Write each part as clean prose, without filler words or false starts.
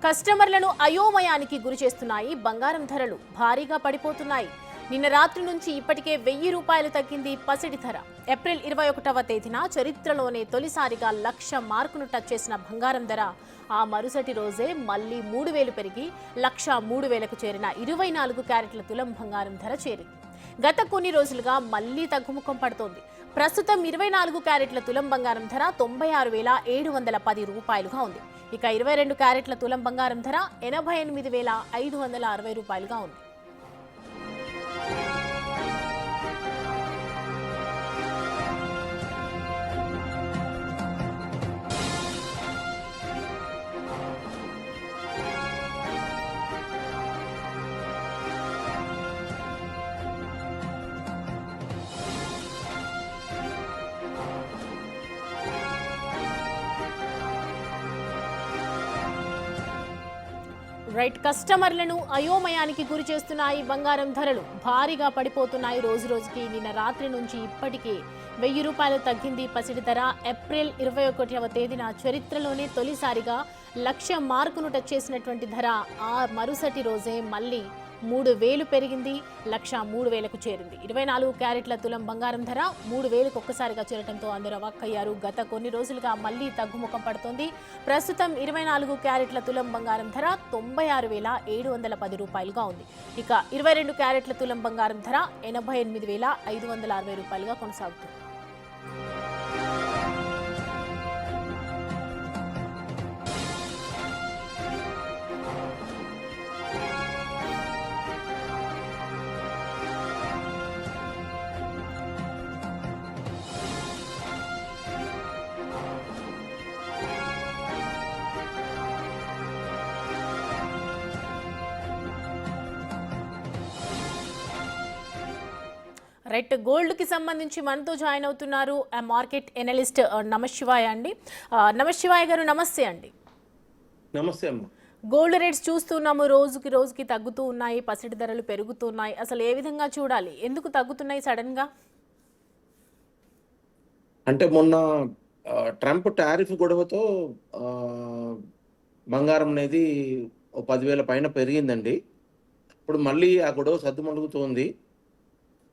కస్టమర్లను అయోమయానికి గురి చేస్తున్నాయి. బంగారం ధరలు భారీగా పడిపోతున్నాయి. నిన్న రాత్రి నుంచి ఇప్పటికే 1000 రూపాయలు తగ్గింది పసిడి ధర. ఏప్రిల్ 21వ తేదీన చరిత్రలోనే తొలిసారిగా 1,00,000 మార్కును టచ్ చేసిన బంగారం ధర ఆ మరుసటి రోజే మళ్లీ 3000 పెరిగి 1,03,000కు చేరిన 24 క్యారెట్ల తులం బంగారం ధర చేరింది. గత కొన్ని రోజులుగా మళ్లీ తగ్గుముఖం పడుతోంది. ప్రస్తుతం 24 క్యారెట్ల తులం బంగారం ధర 96,710 రూపాయలుగా ఉంది. ఇక 22 క్యారెట్ల తులం బంగారం ధర 88,560 రూపాయలుగా ఉంది. రైట్, కస్టమర్లను అయోమయానికి గురి చేస్తున్నాయి. బంగారం ధరలు భారీగా పడిపోతున్నాయి రోజు రోజుకి. నిన్న రాత్రి నుంచి ఇప్పటికే 1000 రూపాయలు తగ్గింది పసిడి ధర. ఏప్రిల్ 21వ తేదీన చరిత్రలోనే తొలిసారిగా 1,00,000 మార్కును టచ్ చేసినటువంటి ధర ఆ మరుసటి రోజే మళ్ళీ 3000 పెరిగింది, 1,03,000కు చేరింది. 24 క్యారెట్ల తులం బంగారం ధర 3000కు ఒక్కసారిగా చేరడంతో అందరూ అవాక్కయ్యారు. గత కొన్ని రోజులుగా మళ్లీ తగ్గుముఖం పడుతోంది. ప్రస్తుతం 24 క్యారెట్ల తులం బంగారం ధర 96,710 రూపాయలుగా ఉంది. ఇక 22 క్యారెట్ల తులం బంగారం ధర 88,560 రూపాయలుగా కొనసాగుతుంది. రైట్, గోల్డ్ కి సంబంధించి మనతో జాయిన్ అవుతున్నారు మార్కెట్ ఎనలిస్ట్ నమశివాయ అండి. నమశివాయ గారు, నమస్తే అండి. నమస్తే అమ్మ. గోల్డ్ రేట్స్ చూస్తున్నాము, రోజుకి రోజుకి తగ్గుతూ ఉన్నాయి, పసిడి ధరలు పెరుగుతున్నాయి. అసలు ఏ విధంగా చూడాలి, ఎందుకు తగ్గుతున్నాయి సడన్ గా? అంటే మొన్న ట్రంప్ టారిఫ్ గొడవతో బంగారం అనేది 10,000 పైన పెరిగిందండి. ఇప్పుడు మళ్ళీ ఆ గొడవ సద్దుమణుగుతోంది.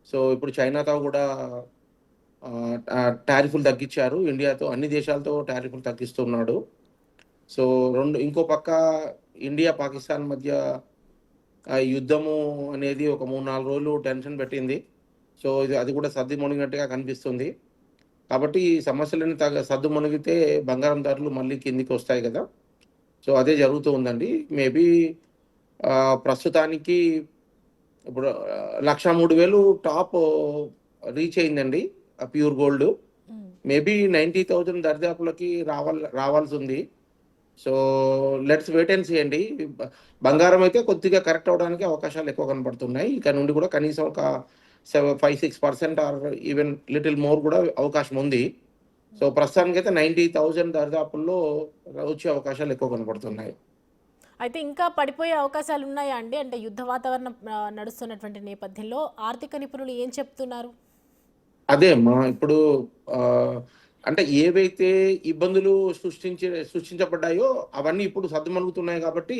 సో ఇప్పుడు చైనాతో కూడా టారిఫ్లు తగ్గించారు. ఇండియాతో, అన్ని దేశాలతో టారిఫ్లు తగ్గిస్తున్నాడు. సో ఇంకో పక్క ఇండియా పాకిస్తాన్ మధ్య యుద్ధము అనేది ఒక 3-4 రోజులు టెన్షన్ పెట్టింది. సో అది కూడా సద్దుమణిగినట్టుగా కనిపిస్తుంది. కాబట్టి ఈ సమస్యలను సద్దుమణిగితే బంగారం ధరలు మళ్ళీ కిందికి వస్తాయి కదా. సో అదే జరుగుతూ ఉందండి. మేబీ ప్రస్తుతానికి ఇప్పుడు 1,03,000 టాప్ రీచ్ అయిందండి ప్యూర్ గోల్డ్. మేబీ 90,000 దరిదాపులకి రావాల్సి ఉంది. So let's wait and see అండి. బంగారం అయితే కొద్దిగా కరెక్ట్ అవడానికి అవకాశాలు ఎక్కువ కనబడుతున్నాయి. ఇక నుండి కూడా కనీసం ఒక 5-6% ఆర్ ఈవెన్ లిటిల్ మోర్ కూడా అవకాశం ఉంది. సో ప్రస్తుతానికి అయితే 90,000 దరిదాపుల్లో వచ్చే అవకాశాలు ఎక్కువ కనబడుతున్నాయి. అయితే ఇంకా పడిపోయే అవకాశాలు ఉన్నాయా అండి? అంటే యుద్ధ వాతావరణం నడుస్తున్నటువంటి నేపథ్యంలో ఆర్థిక నిపుణులు ఏం చెప్తున్నారు? అదే అమ్మా, ఇప్పుడు అంటే ఏవైతే ఇబ్బందులు సృష్టించబడ్డాయో అవన్నీ ఇప్పుడు సద్దుమణుగుతున్నాయి. కాబట్టి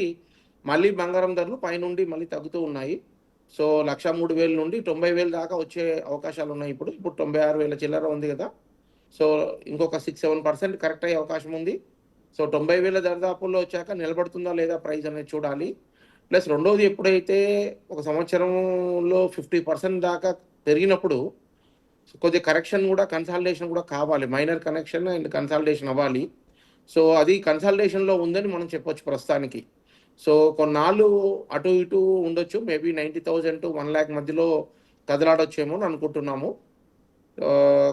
మళ్ళీ బంగారం ధరలు పైనుండి మళ్ళీ తగ్గుతూ ఉన్నాయి. సో 1,03,000 నుండి 90,000 దాకా వచ్చే అవకాశాలు ఉన్నాయి. ఇప్పుడు 96,000 చిల్లర ఉంది కదా. సో ఇంకొక 6-7% కరెక్ట్ అయ్యే అవకాశం ఉంది. సో 90,000 దరిదాపుల్లో వచ్చాక నిలబడుతుందా లేదా ప్రైస్ అనేది చూడాలి. ప్లస్ రెండోది, ఎప్పుడైతే ఒక సంవత్సరంలో 50% దాకా పెరిగినప్పుడు కొద్దిగా కరెక్షన్ కూడా, కన్సాలిడేషన్ కూడా కావాలి. మైనర్ కనెక్షన్ అండ్ కన్సాలిడేషన్ అవ్వాలి. సో అది కన్సాలిడేషన్లో ఉందని మనం చెప్పొచ్చు ప్రస్తుతానికి. సో కొన్నాళ్ళు అటు ఇటు ఉండొచ్చు. మేబీ 90,000 to 1,00,000 మధ్యలో కదలాడొచ్చేమో అని అనుకుంటున్నాము.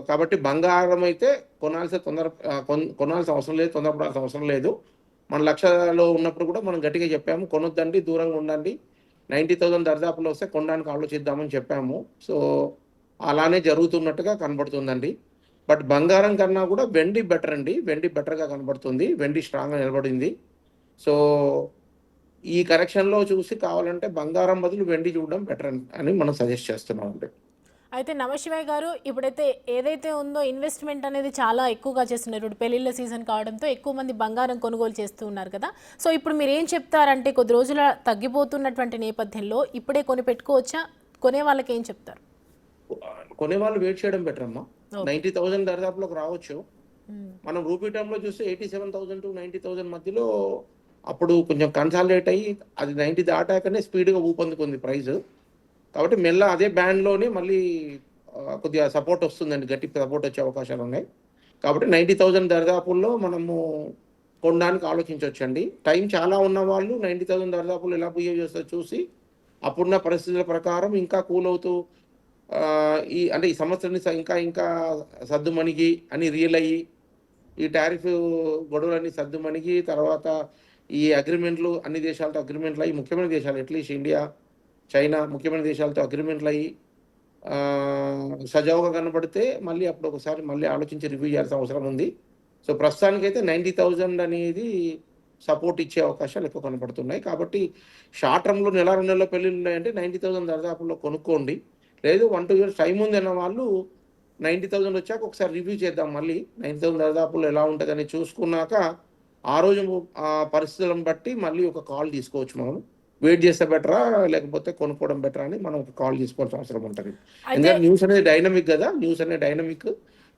కాబట్టి బంగారం అయితే కొనాల్సిన అవసరం లేదు, తొందరపడాల్సిన అవసరం లేదు. మన లక్షలో ఉన్నప్పుడు కూడా మనం గట్టిగా చెప్పాము, కొనొద్దండి, దూరంగా ఉండండి, 90,000 దరిదాపులో వస్తే కొనడానికి ఆలోచిద్దామని చెప్పాము. సో అలానే జరుగుతున్నట్టుగా కనబడుతుందండి. బట్ బంగారం కన్నా కూడా వెండి బెటర్ అండి. వెండి బెటర్గా కనబడుతుంది. వెండి స్ట్రాంగ్గా నిలబడింది. సో ఈ కరెక్షన్లో చూసి కావాలంటే బంగారం బదులు వెండి చూడడం బెటర్ అని మనం సజెస్ట్ చేస్తున్నాం అండి. అయితే నమశివాయ్ గారు ఇప్పుడైతే ఏదైతే ఉందో ఇన్వెస్ట్మెంట్ అనేది చాలా ఎక్కువగా చేస్తున్నారు. ఇప్పుడు పెళ్లిళ్ళ సీజన్ కావడంతో ఎక్కువ మంది బంగారం కొనుగోలు చేస్తూ ఉన్నారు కదా. సో ఇప్పుడు మీరు ఏం చెప్తారంటే కొద్ది రోజుల తగ్గిపోతున్నటువంటి నేపథ్యంలో ఇప్పుడే కొని పెట్టుకోవచ్చా? కొనే వాళ్ళకి ఏం చెప్తారు? కొనేవాళ్ళు వెయిట్ చేయడం బెటర్ అమ్మా. ఓకే. 90,000 దరిదాపులోకి రావచ్చు. మనం రూపీ టర్మ్‌లో చూస్తే 87,000-90,000 మధ్యలో అప్పుడు కొంచెం కన్సాలిడేట్ అయ్యి అది 90 దాటాకనే స్పీడ్‌గా ఊపందుకుంది ప్రైస్. కాబట్టి మెల్ల అదే బ్యాండ్‌లోనే మళ్ళీ కొద్దిగా సపోర్ట్ వస్తుందండి. గట్టి సపోర్ట్ వచ్చే అవకాశాలున్నాయి. కాబట్టి 90,000 దరిదాపుల్లో మనము కొనడానికి ఆలోచించొచ్చండి. టైం చాలా ఉన్నవాళ్ళు 90,000 దరిదాపుల్లో ఎలా బిహేవ్ చేస్తారో చూసి, అప్పుడున్న పరిస్థితుల ప్రకారం ఇంకా కూల్ అవుతూ ఈ సంవత్సరాన్ని ఇంకా ఇంకా సద్దుమణిగి అని రియల్ అయ్యి, ఈ టారిఫ్ గొడవలన్నీ సద్దుమణిగి తర్వాత ఈ అగ్రీమెంట్లు అన్ని దేశాలతో అగ్రీమెంట్లు అయ్యి ముఖ్యమైన దేశాలు అట్లీస్ట్ ఇండియా, చైనా ముఖ్యమైన దేశాలతో అగ్రీమెంట్లు అయ్యి సజావుగా కనబడితే మళ్ళీ అప్పుడు ఒకసారి మళ్ళీ ఆలోచించి రివ్యూ చేయాల్సిన అవసరం ఉంది. సో ప్రస్తుతానికైతే 90,000 అనేది సపోర్ట్ ఇచ్చే అవకాశాలు ఎక్కువ కనపడుతున్నాయి. కాబట్టి షార్ట్ టర్మ్‌లో నెల 2 నెలల్లో పెళ్ళిళ్ళు ఉన్నాయంటే 90,000 దరిదాపుల్లో కొనుక్కోండి. లేదు 1, 2 ఇయర్స్ టైం ఉందన్న వాళ్ళు 90,000 వచ్చాక ఒకసారి రివ్యూ చేద్దాం మళ్ళీ. 90,000 దరిదాపుల్లో ఎలా ఉంటదని చూసుకున్నాక ఆ రోజు పరిస్థితులను బట్టి మళ్ళీ ఒక కాల్ తీసుకోవచ్చు మనం. వెయిట్ చేస్తే బెటరా? లేకపోతే కొనుక్కోవడం బెటరా అని మనం ఒక కాల్ తీసుకోవాల్సిన అవసరం ఉంటది. అయితే ఎందుకంటే న్యూస్ అనేది డైనమిక్ గదా! న్యూస్ అనేది డైనమిక్.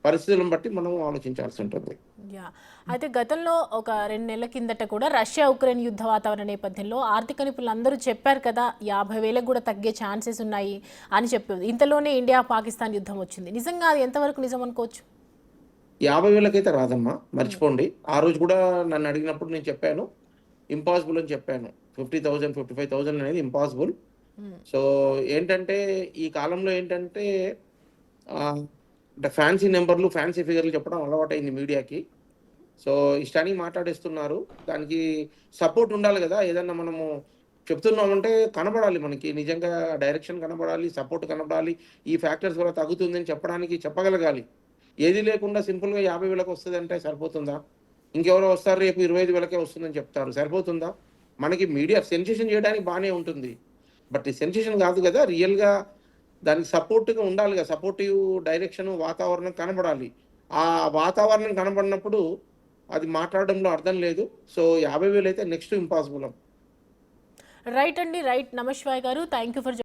పరిస్థితులను బట్టి మనం ఆలోచించాల్సి ఉంటుంది. యాహ్! అయితే గతంలో ఒక 2 నెలల కిందట కూడా రష్యా, ఉక్రెయిన్ యుద్ధ వాతావరణ నేపథ్యంలో ఆర్థిక నిపుణులందరూ చెప్పారు కదా 50,000కి కూడా తగ్గే ఛాన్సెస్ ఉన్నాయి అని చెప్పారు. ఇంతలోనే ఇండియా, పాకిస్తాన్ యుద్ధం వచ్చింది. నిజంగా అది ఎంతవరకు నిజం అనుకోవచ్చు? 50,000కైతే రాదమ్మా. మర్చిపోండి. ఆ రోజు కూడా నన్ను అడిగినప్పుడు నేను చెప్పాను. ఇంపాసిబుల్ అని చెప్పాను. 50,000, 55,000 అనేది ఇంపాసిబుల్. హ్మ్. సో ఏంటంటే ఈ కాలంలో ఏంటంటే అంటే ఫ్యాన్సీ నంబర్‌లు, ఫ్యాన్సీ ఫిగర్‌లు చెప్పడం అలవాటైంది మీడియాకి. సో ఇష్టానికి మాట్లాడేస్తున్నారు. దానికి సపోర్ట్ ఉండాలి గదా! ఏదన్నా మనము చెప్తున్నామంటే కనబడాలి మనకి. నిజంగా డైరెక్షన్ కనబడాలి, సపోర్ట్ కనబడాలి. ఈ ఫ్యాక్టర్స్ వల్ల తగ్గుతుందని చెప్పడానికి చెప్పగలగాలి. ఏది లేకుండా సింపుల్‌గా 50,000కి వస్తదంటే సరిపోతుందా? ఇంకెవరో వస్తారు రేపు 25,000కే వస్తుందని చెప్తారు. సరిపోతుందా? మనకి మీడియా సెన్సేషన్ చేయడానికి బానే ఉంటుంది. బట్ ఈ సెన్సేషన్ కాదు గదా! రియల్‌గా దానికి సపోర్ట్‌గా ఉండాలి గదా! సపోర్టివ్ డైరెక్షన్, వాతావరణం కనబడాలి. ఆ వాతావరణం కనబడినప్పుడు అది మాట్లాడడంలో అర్థం లేదు. సో 50,000 అయితే నెక్స్ట్ ఇంపాసిబుల్. రైట్ అండి. రైట్ నమశివాయ్ గారు. Thank you for